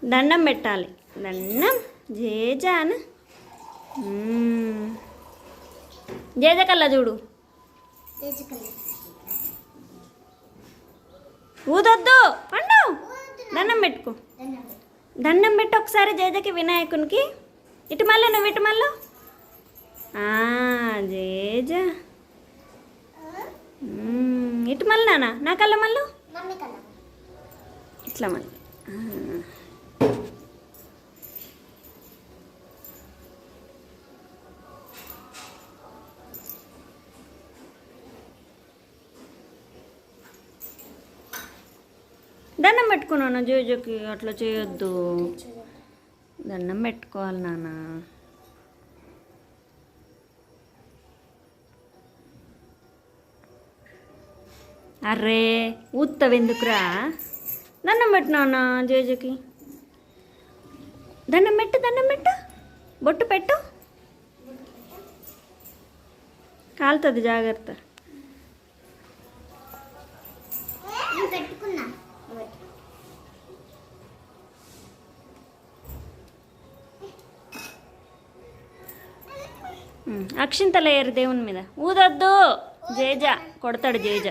దండం పెట్టాలి. దండం జేజాను. జేజ కల్లా చూడు. ఊదొద్దు పండు. దండం పెట్టుకో. దండం పెట్టు ఒకసారి జేజకి వినాయకునికి. ఇటు మళ్ళీ నువ్వు ఇటు మళ్ళీ జేజ ఇటు మళ్ళీ నాన్న నా కళ్ళ మళ్ళీ ఇట్లా మళ్ళీ దండం పెట్టుకున్నాను. జేజకి అట్లా చేయొద్దు. దండం పెట్టుకోవాలి నాన్న. అర్రే ఊత్తవెందుకురా. దండం పెట్టు నాన్న జేజకి. దండం పెట్టు, దండం పెట్టు, బొట్టు పెట్టు. కాలుతుంది జాగ్రత్త. అక్షింతలేరు దేవుని మీద. ఊదొద్దు. జేజ కొడతాడు. జేజ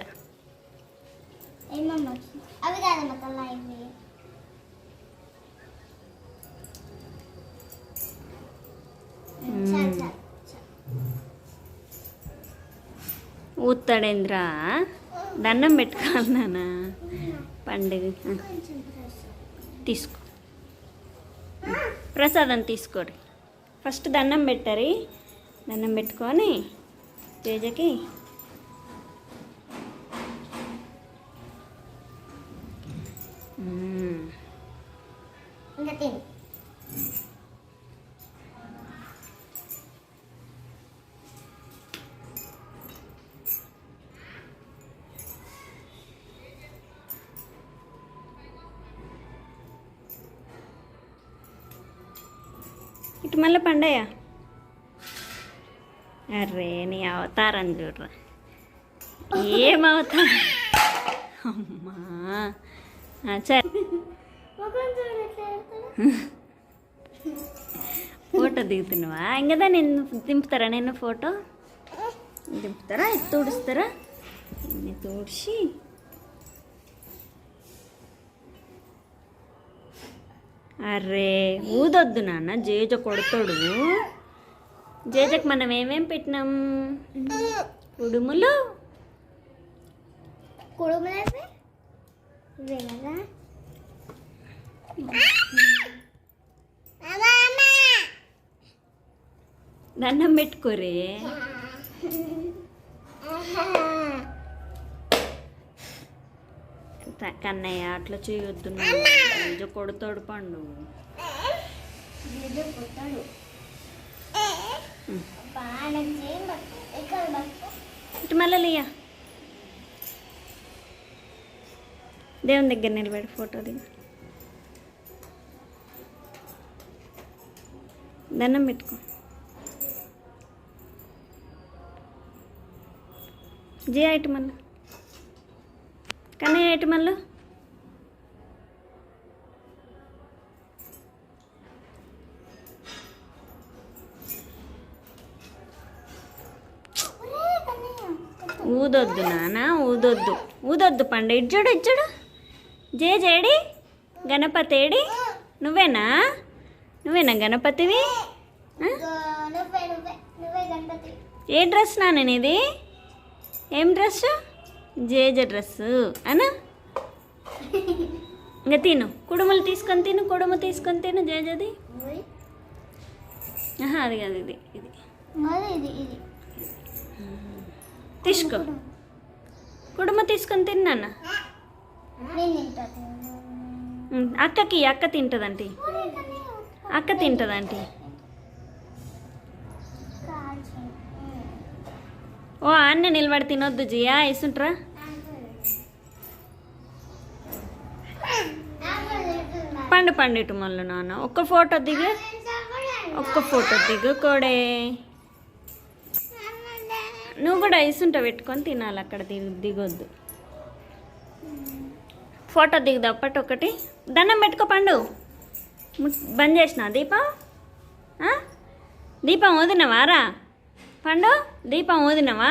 ఊతాడేంద్రా. దండం పెట్టుకోవాలి నాన్న. పండుగ తీసుకో. ప్రసాదం తీసుకోండి. ఫస్ట్ దండం పెట్టారు. దండం పెట్టుకొని తేజకి ఇటు మళ్ళీ పండయ్య. అర్రే నీ అవతారం చూడరా. ఏమవుతారు అమ్మా. సరే ఫోటో దిగుతున్నావా? ఇంకదా నేను దింపుతారా? నేను ఫోటో దింపుతారా? ఇది తుడుస్తారా? ఇన్ని తుడిచి అర్రే ఊదొద్దు నాన్న. జేజ కొడతాడు. జేజకి మనం ఏమేం పెట్టినాం? కుడుములు. దండం పెట్టుకోరే. కన్నయ్య అట్లా చేయొద్దు. జేజ కొడతాడు పండు. ఇటు మళ్ళీ దేవుని దగ్గర నిలబడి ఫోటో దిగు. దండం పెట్టుకో. జయ ఇటు మళ్ళీ. కన్నయ్య ఇటు మళ్ళీ. ఊదొద్దు నాన్న. ఊదొద్దు. ఊదొద్దు పండు. ఇజ్జుడు ఇజ్జుడు. JJD Ganapati AD? నువ్వేనా? నువ్వేనా గణపతివి? ఏ డ్రెస్ నాన్న ఇది? ఏం డ్రెస్? జేజ డ్రెస్సు అనా? ఇంకా తిను. కుడుములు తీసుకొని తిను. కుడుము తీసుకొని తిను జేజది. అది కాదు, ఇది ఇది తీసుకో. కుడుము తీసుకొని తిన్నాన్న. అక్కకి అక్క తింటుందంటే. అక్క తింటుందంటే. ఓ అన్న నిలబడి తినొద్దు జియా. ఇసుంట్రా. పండు పండు ఇటు మళ్ళీ నాన్న. ఒక్క ఫోటో దిగు. ఒక్క ఫోటో దిగు కోడే. నువ్వు కూడా ఇసుంట పెట్టుకొని తినాలి. అక్కడ దిగొద్దు. ఫోటో దిగుదా అప్పటి ఒకటి. దండం పెట్టుకో పండు. బంద్ చేసిన దీపం ఆ? దీపం వదినవా రా పండు దీపం వదినవా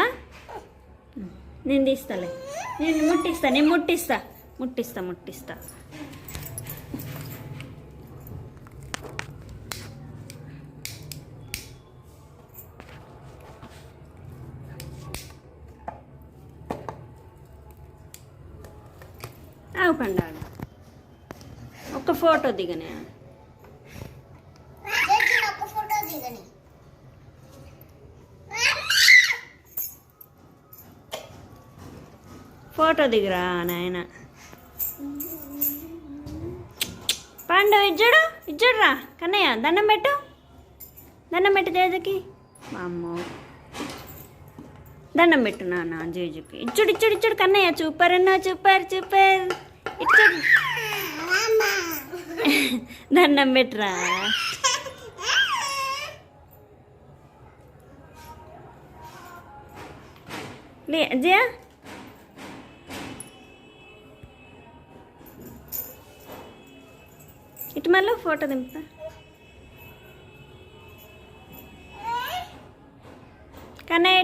నేను తీస్తాలే నేను ముట్టిస్తా ఆగు పండు ఆగు. ఒక ఫోటో దిగనే ఫోటో దిగురా నాయన పండు ఇజ్జుడురా కన్నయ్య దండం పెట్టు జేజుకి మా అమ్మ దండం పెట్టు నాన్న జేజుకి ఇచ్చుడు కన్నయ్య సూపర్ సూపర్ ఇచ్చుడు దండం పెట్టురా లే అజయ్ ఇటు మళ్ళీ ఫోటో దింపుతా కన్నయ్య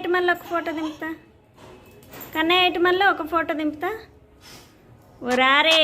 ఇటు మళ్ళీ ఒక ఫోటో దింపుతా ఓ రారే